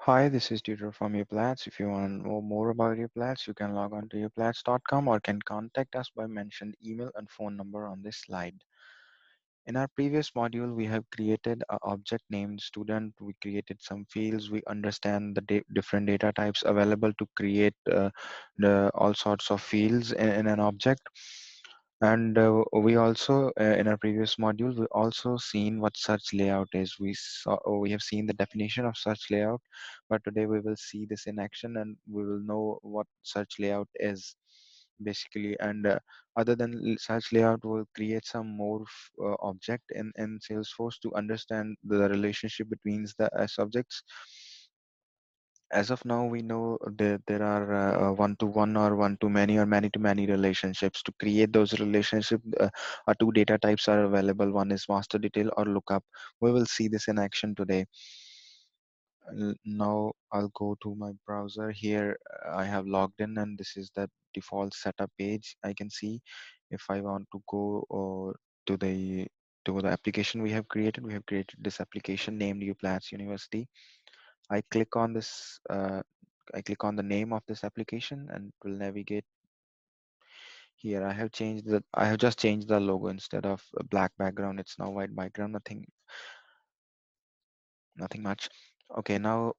Hi, this is Tutor from Uplatz. If you want to know more about Uplatz, you can log on to uplatz.com or can contact us by mentioned email and phone number on this slide. In our previous module, we have created an object named student. We created some fields. We understand the different data types available to create the all sorts of fields in an object. And we also, in our previous module, we also seen what search layout is. We have seen the definition of search layout, but today we will see this in action and we will know what search layout is basically. And other than search layout, we'll create some more object in Salesforce to understand the relationship between the subjects. As of now, we know that there are one-to-one or one-to-many or many-to-many relationships. To create those relationships, two data types are available. One is master detail or lookup. We will see this in action today. Now I'll go to my browser. Here I have logged in and this is the default setup page. I can see if I want to go to the application we have created this application named Uplatz University. I click on this. I click on the name of this application and it will navigate here. I have just changed the logo. Instead of a black background, it's now white background. Nothing much. Okay, now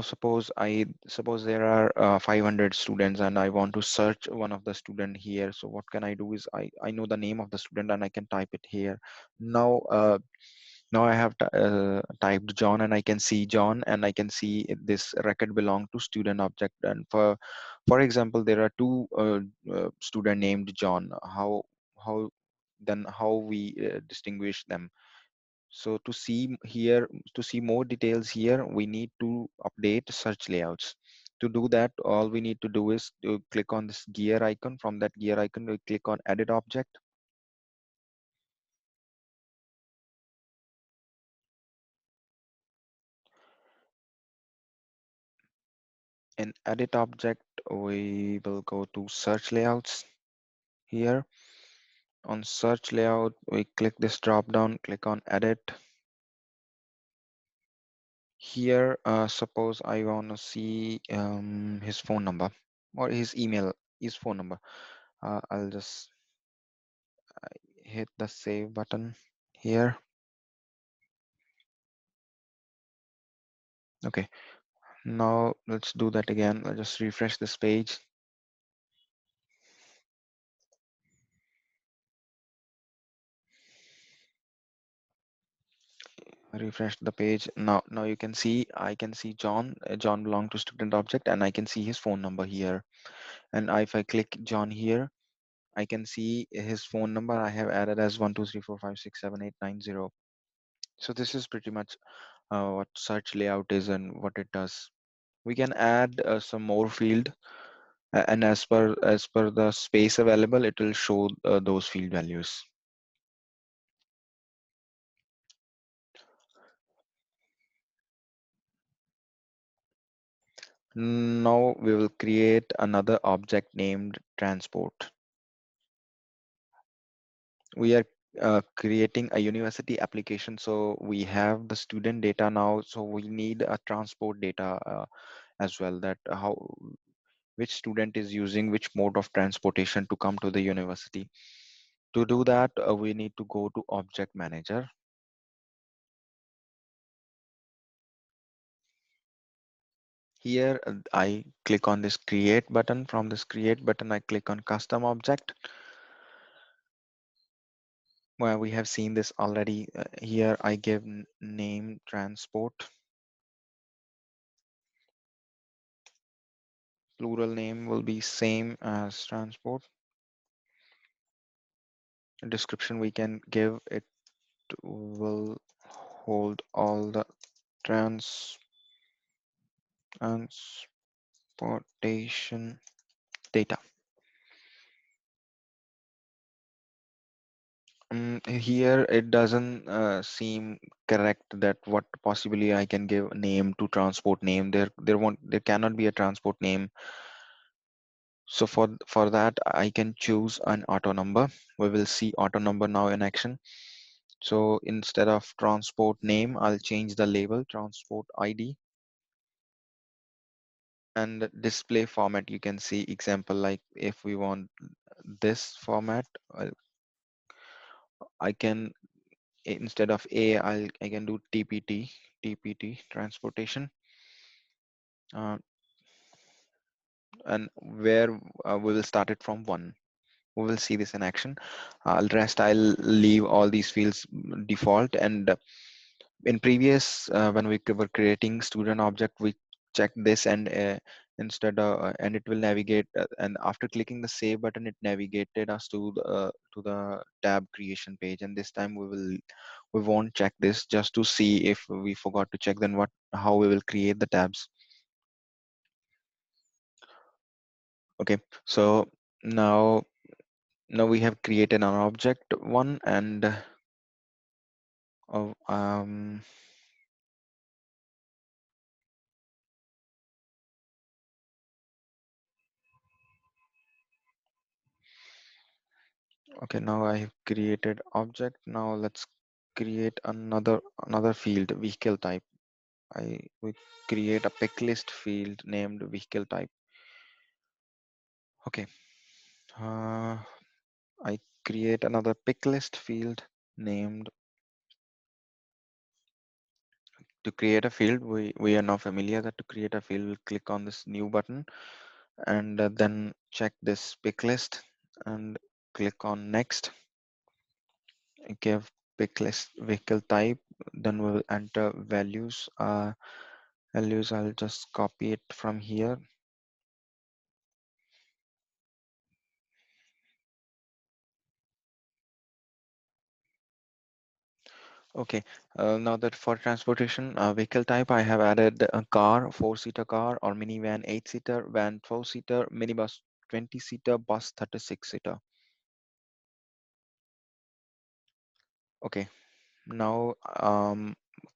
suppose there are 500 students and I want to search one of the student here. So what can I do is I know the name of the student and I can type it here. Now now I have typed John and I can see John and I can see this record belong to student object. And for example, there are two student named John. How we distinguish them? So to see more details here, we need to update search layouts. To do that, all we need to do is to click on this gear icon. From that gear icon, we click on edit object. In edit object, we will go to search layouts. Here on search layout, we click this drop down, click on edit. Here, suppose I want to see his phone number or his email, his phone number. I'll just hit the save button here. Okay, now let's do that again. I'll just refresh this page. Refresh the page. Now you can see, I can see John. John belong to student object and I can see his phone number here. And if I click John here, I can see his phone number I have added as 12345678990. So this is pretty much what search layout is and what it does. We can add some more field and as per the space available, it will show those field values. Now we will create another object named transport. We are creating a university application, so we have the student data now, so we need a transport data as well, that how which student is using which mode of transportation to come to the university. To do that, we need to go to object manager. Here I click on this create button. From this create button, I click on custom object. Well, we have seen this already. Here I give name transport. Plural name will be same as transport. Description we can give it will hold all the transportation data. Here it doesn't seem correct that what possibly I can give name to transport name. There cannot be a transport name. So for that I can choose an auto number. We will see auto number now in action. So instead of transport name, I'll change the label transport ID. And display format, you can see example, like if we want this format, I can, instead of I can do TPT transportation, uh, and where we will start it from 1. We will see this in action. Rest I'll leave all these fields default. And in previous, when we were creating student object, we check this, and and it will navigate, and after clicking the save button, it navigated us to the tab creation page. And this time we won't check this, just to see if we forgot to check, then how we will create the tabs. Okay, so now we have created an object one, and oh, okay, now I have created object. Now let's create another field, vehicle type. We create a pick list field named vehicle type. Okay, uh, I create another pick list field named. To create a field, we are now familiar that to create a field, we'll click on this new button, and then check this pick list and click on next. Give pick list vehicle type, then we'll enter values. Values, I'll just copy it from here. Okay, now that for transportation vehicle type, I have added a car, 4-seater car, or minivan, 8-seater, van, 12-seater, minibus, 20-seater, bus, 36-seater. Okay, now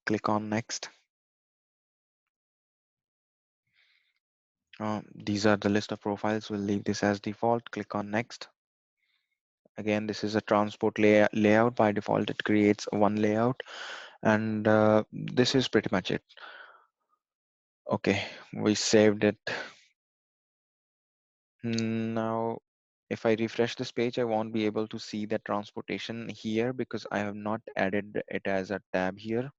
click on next. These are the list of profiles. We'll leave this as default. Click on next. Again, this is a transport layout. By default, it creates one layout, and this is pretty much it. Okay, we saved it. Now, if I refresh this page, I won't be able to see the transportation here because I have not added it as a tab here.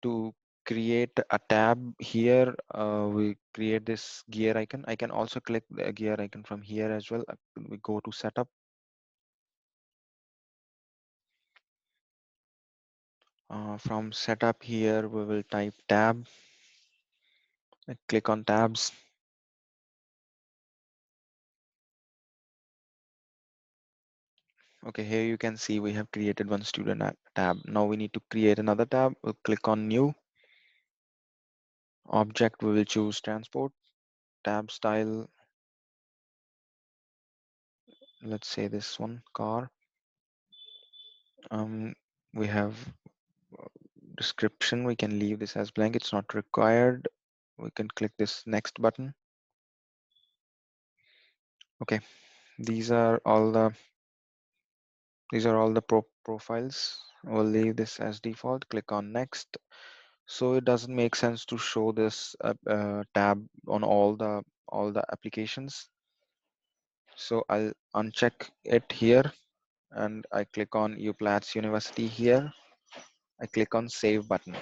To create a tab here, we create this gear icon. I can also click the gear icon from here as well. We go to setup. From setup here, we will type tab. Click on tabs. Okay, here you can see we have created one student tab. Now we need to create another tab. We'll click on new object. We will choose transport. Tab style, let's say this one, car. We have description. We can leave this as blank. It's not required. We can click this next button. Okay, these are all the profiles. We'll leave this as default. Click on next. So it doesn't make sense to show this tab on all the applications. So I'll uncheck it here, and I click on Uplatz University here. I click on save button.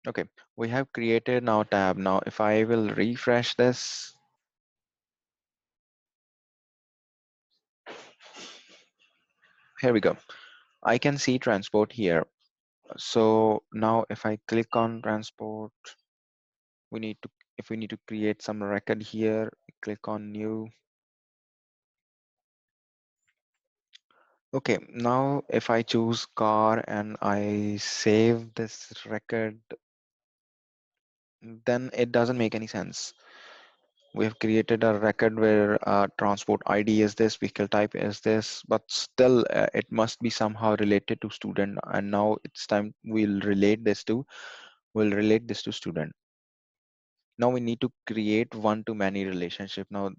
Okay, we have created now tab. Now if I will refresh this, here we go. I can see transport here. So now if I click on transport, we need to, if we need to create some record here, click on new. Okay, now if I choose car and I save this record, then it doesn't make any sense. We have created a record where transport ID is this, vehicle type is this, but still it must be somehow related to student. And now it's time we'll relate this to student. Now we need to create one-to-many relationship. Now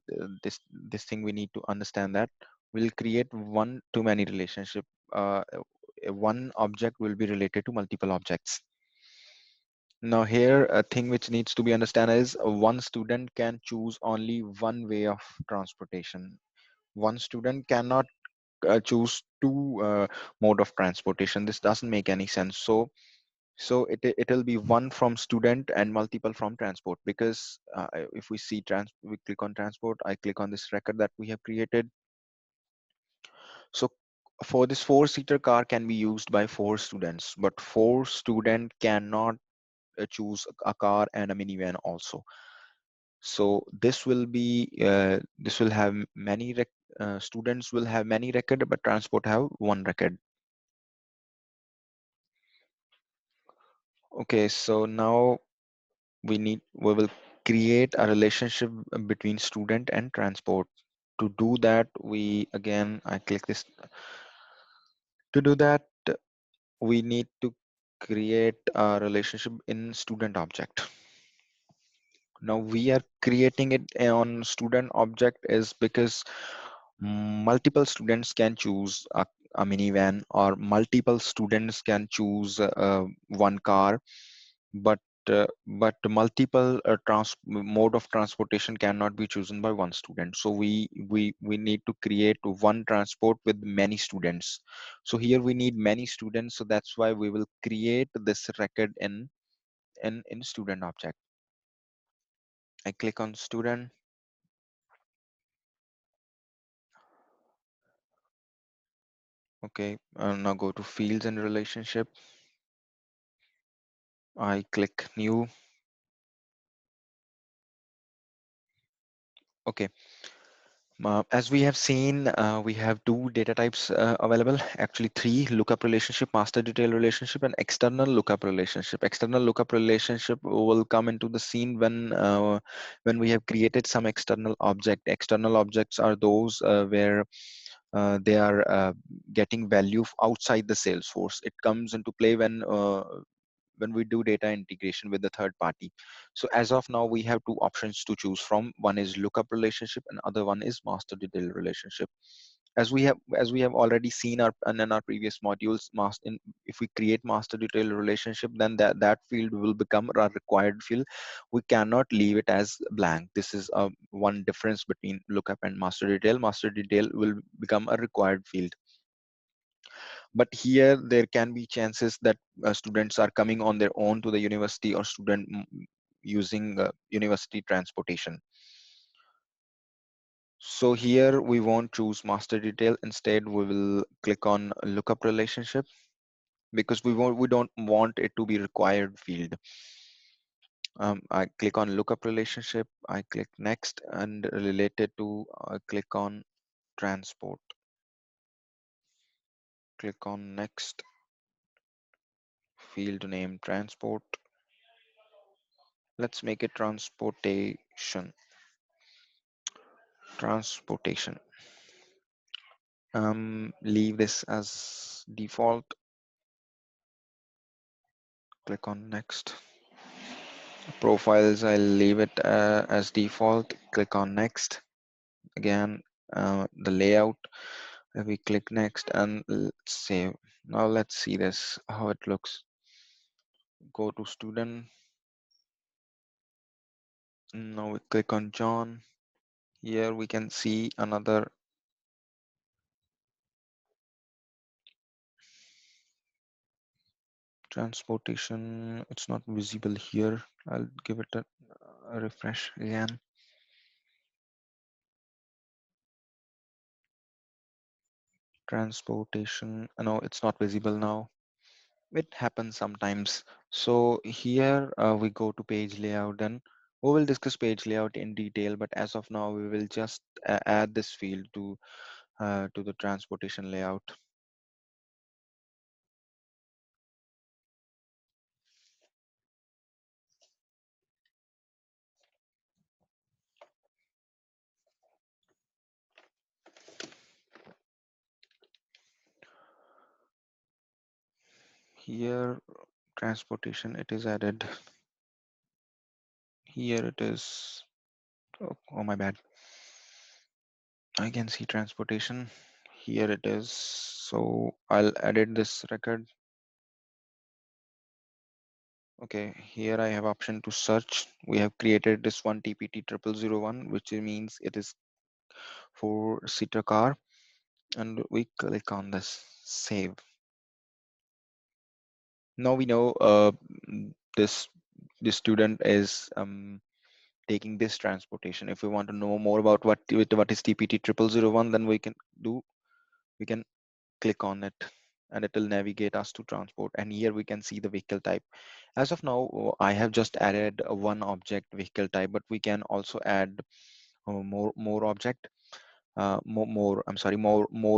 this thing we need to understand that we'll create one-to-many relationship. one object will be related to multiple objects. Now here, a thing which needs to be understood is one student can choose only one way of transportation. One student cannot choose two mode of transportation. This doesn't make any sense. So it'll be one from student and multiple from transport, because if we see we click on transport, I click on this record that we have created. So for this four-seater car can be used by four students, but four student cannot choose a car and a minivan also. So this will have students will have many record, but transport have one record. Okay, so now we will create a relationship between student and transport. To do that, I click this. To do that, we need to create a relationship in student object. Now we are creating it on student object is because multiple students can choose a minivan, or multiple students can choose one car, but but multiple mode of transportation cannot be chosen by one student. So we need to create one transport with many students. So here we need many students, so that's why we will create this record in student object. I click on student. Okay, now go to fields and relationship. I click new. Okay, as we have seen, we have two data types available, actually three: lookup relationship, master detail relationship, and external lookup relationship. External lookup relationship will come into the scene when we have created some external object. External objects are those where they are getting value outside the Salesforce. It comes into play when we do data integration with the third party. So as of now, we have two options to choose from. One is lookup relationship and other one is master detail relationship. As we have already seen in our previous modules, if we create master detail relationship, then that field will become a required field. We cannot leave it as blank. This is one difference between lookup and master detail. Master detail will become a required field, but here there can be chances that students are coming on their own to the university, or using university transportation. So here we won't choose master detail. Instead, we will click on lookup relationship, because we don't want it to be required field. I click on lookup relationship. I click next, and related to click on transport. Click on next, field name transport. Let's make it transportation. Leave this as default. Click on next. Profiles, I'll leave it as default. Click on next. Again, the layout, we click next and let's save. Now let's see this, how it looks. Go to student. Now we click on John. Here we can see another transportation. It's not visible here. I'll give it a refresh again. Transportation. No, it's not visible now. It happens sometimes. So here we go to page layout, and we will discuss page layout in detail, but as of now we will just add this field to the transportation layout. Here transportation, it is added. Here it is. Oh my bad. I can see transportation here it is. So I'll edit this record. Okay, here I have option to search. We have created this one TPT 0001, which means it is for seater car, and we click on this save. Now we know this student is taking this transportation. If we want to know more about what is TPT 0001, then we can click on it, and it will navigate us to transport. And here we can see the vehicle type. As of now, I have just added one object vehicle type, but we can also add more object, more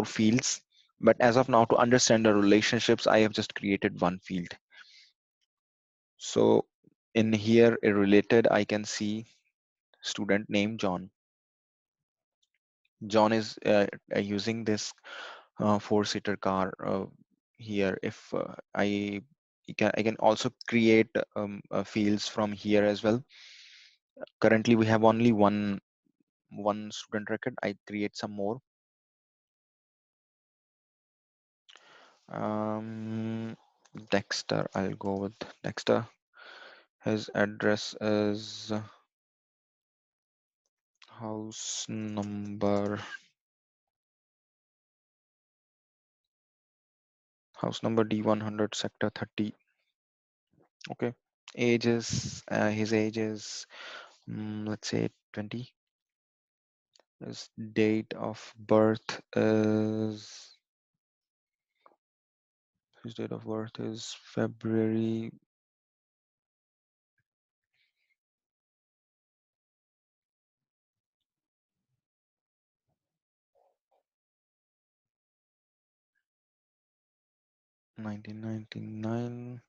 fields. But as of now, to understand the relationships, I have just created one field. So in here, a related, I can see student name John. John is using this four-seater car here. If I can also create fields from here as well. Currently, we have only one student record. I create some more. Dexter. I'll go with Dexter. His address is house number D100 sector 30. Okay. His age is let's say 20. His date of birth is February 1999.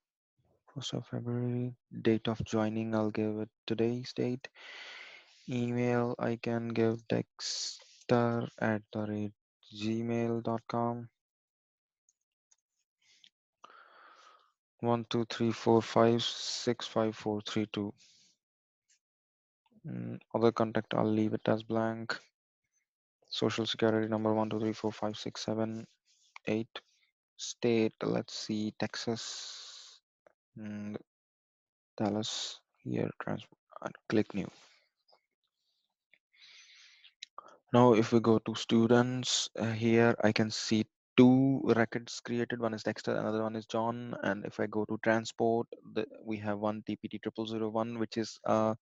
1st of February. Date of joining, I'll give it today's date. Email, I can give dexter@gmail.com. 123456542. Other contact, I'll leave it as blank. Social security number 123456788. State, let's see, Texas. And Dallas. Here, transfer. Click new. Now, if we go to students, here I can see two records created. One is Dexter, another one is John. And if I go to transport, we have one TPT 0001, which is a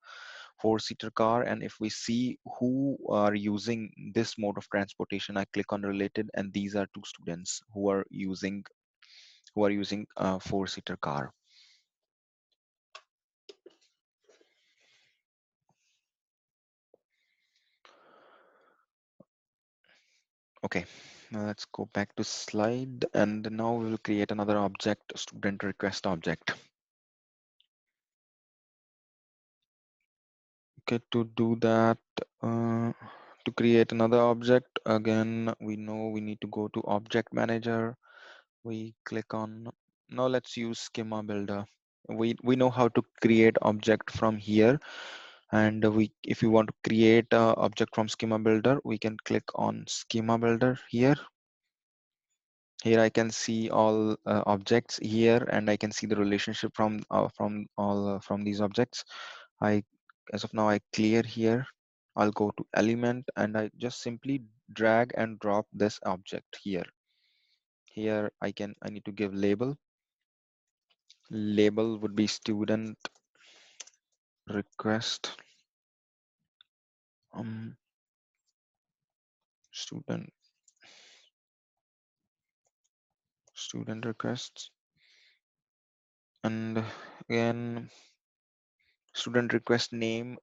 four-seater car. And if we see who are using this mode of transportation, I click on related, and these are two students who are using a four-seater car. Okay, now let's go back to slide, and now we will create another object, student request object. Okay, to do that, to create another object, again, we know we need to go to Object Manager. We click on, now let's use Schema Builder. We know how to create object from here, and if you want to create a object from Schema Builder, we can click on Schema Builder here. Here I can see all objects here, and I can see the relationship from these objects. As of now, I clear here. I'll go to element, and I just simply drag and drop this object here. Here I need to give label. Label would be student request. Student requests, and again student request name,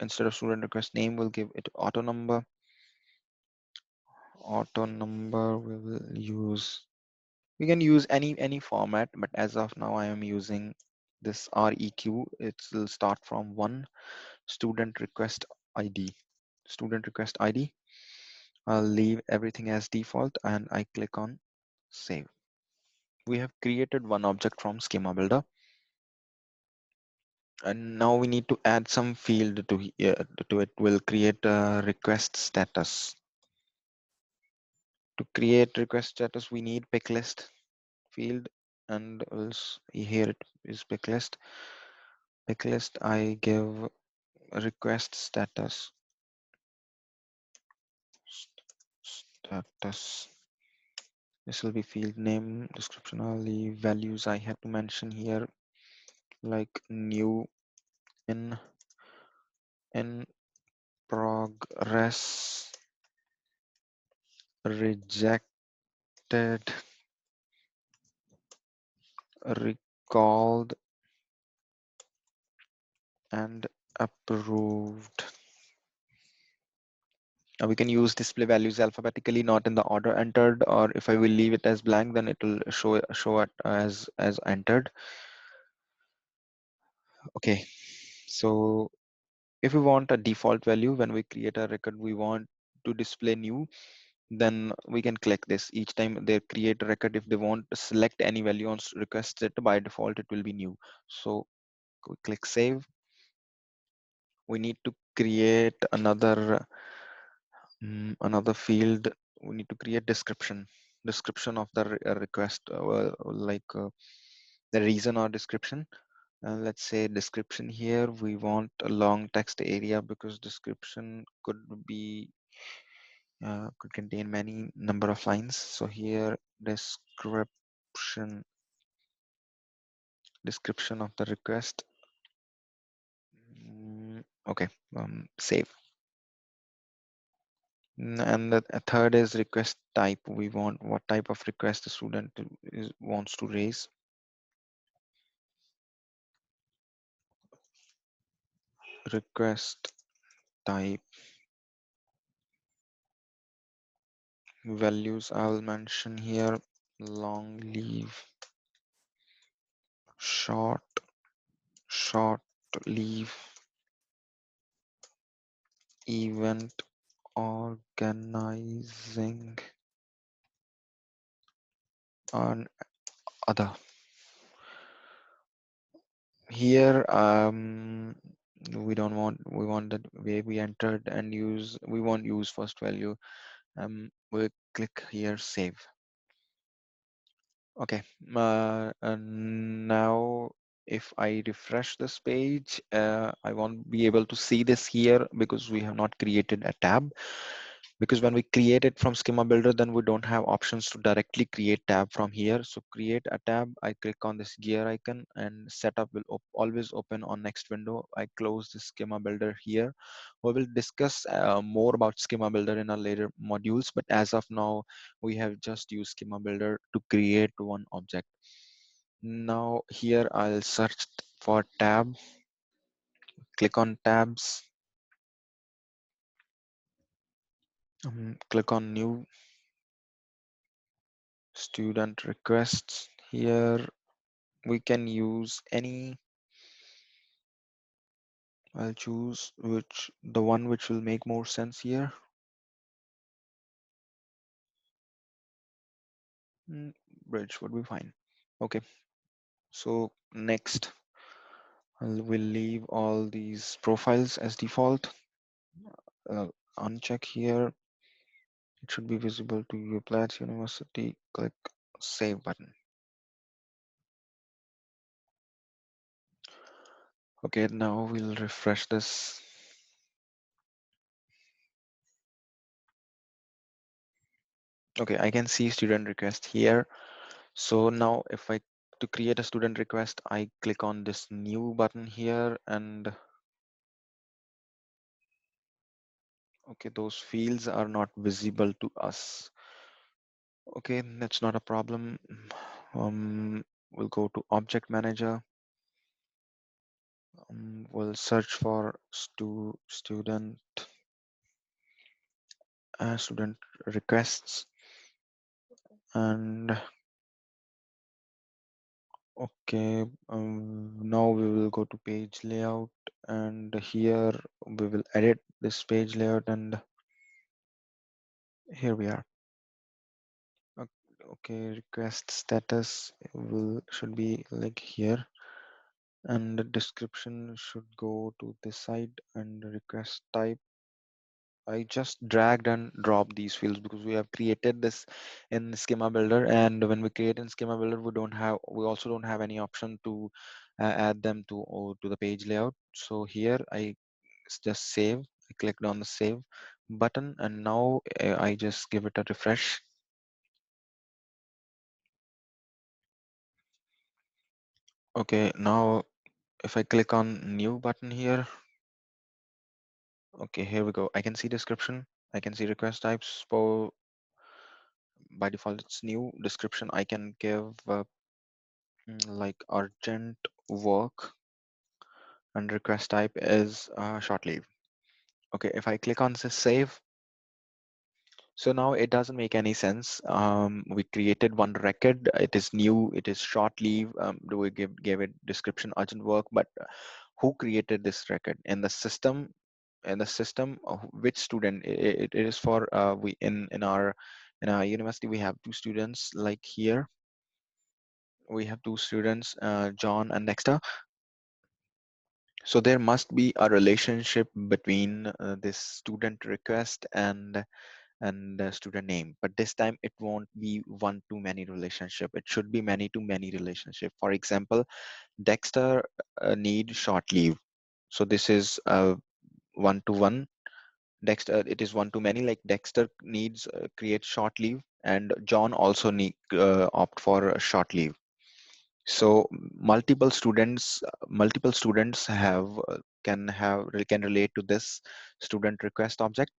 instead of student request name, we'll give it auto number. Auto number we can use any format, but as of now I am using this REQ. It will start from one. Student request ID. I'll leave everything as default, and I click on save. We have created one object from Schema Builder, and now we need to add some field to it. We'll create a request status. To create request status, we need pick list field, and else here it is pick list. Pick list, I give request status. Status. This will be field name, description, all the values I have to mention here, like new, in progress, rejected, recalled, and approved. Now we can use display values alphabetically, not in the order entered, or if I will leave it as blank, then it will show it as entered. Okay, so if we want a default value when we create a record, we want to display new, then we can click this each time they create a record. If they want to select any value on request set, by default it will be new. So we click save. We need to create another field. We need to create description of the request, the reason or description. Let's say description. Here we want a long text area because description could contain many number of lines. So here description of the request. Okay, save. And the third is request type. We want what type of request the student wants to raise. Request type. Values I'll mention here: long leave, short leave, event organizing, and other. Here we want that way we entered and we won't use first value. We click here save. Okay, and now if I refresh this page, I won't be able to see this here because we have not created a tab. Because when we create it from Schema Builder, then we don't have options to directly create tab from here. So create a tab, I click on this gear icon, and setup will always open on next window. I close the Schema Builder here. We will discuss more about Schema Builder in our later modules, but as of now, we have just used Schema Builder to create one object. Now here I'll search for tab, click on tabs, click on new, student requests. Here we can use any. I'll choose the one which will make more sense here. Bridge would be fine. Okay, so next we'll leave all these profiles as default. Uncheck here. It should be visible to Uplatz University. Click save button. Okay, now we'll refresh this. Okay, I can see student request here. So now if I to create a student request, I click on this new button here, and okay, those fields are not visible to us. Okay, that's not a problem. We'll go to Object Manager. We'll search for student requests, and okay, now we will go to page layout, and here we will edit this page layout, and here we are. Okay, request status should be like here, and the description should go to this side, and request type I just dragged and dropped these fields because we have created this in Schema Builder, and when we create in Schema Builder, we also don't have any option to add them to the page layout. So here I just save. I clicked on the save button, and now I just give it a refresh. Okay, now if I click on new button here, okay, here we go. I can see description. I can see request types. So by default, it's new description. I can give like urgent work, and request type is short leave. Okay, if I click on this save, so now it doesn't make any sense. We created one record. It is new. It is short leave. Do we give it description urgent work? But who created this record in the system? In the system, which student? It is for we in our university we have two students. Like here, we have two students, John and Dexter. So there must be a relationship between this student request and the student name, but this time it won't be one to many relationship. It should be many to many relationship. For example, Dexter need short leave, so this is one to one. Dexter, it is one to many, like Dexter needs create short leave, and John also need opt for a short leave. So multiple students can relate to this student request object.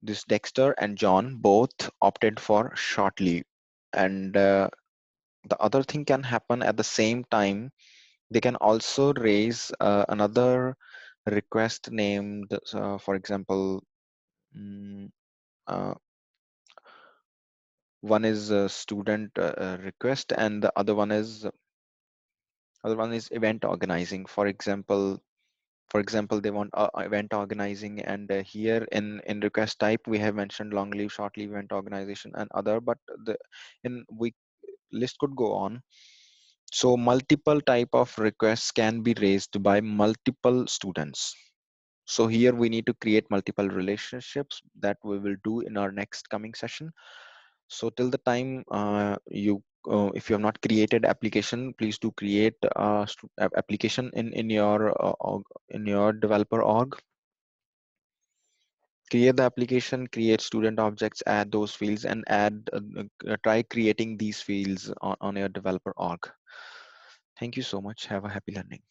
This Dexter and John both opted for short leave, and the other thing can happen at the same time. They can also raise another request named, for example, mm, uh, one is a student request, and the other one is event organizing. For example, they want event organizing, and here in request type we have mentioned long leave, short leave, event organization, and other. But the in we list could go on. So multiple type of requests can be raised by multiple students. So here we need to create multiple relationships that we will do in our next coming session. So till the time if you have not created application, please do create application in your developer org. Create the application, create student objects, add those fields, and try creating these fields on your developer org. Thank you so much. Have a happy learning.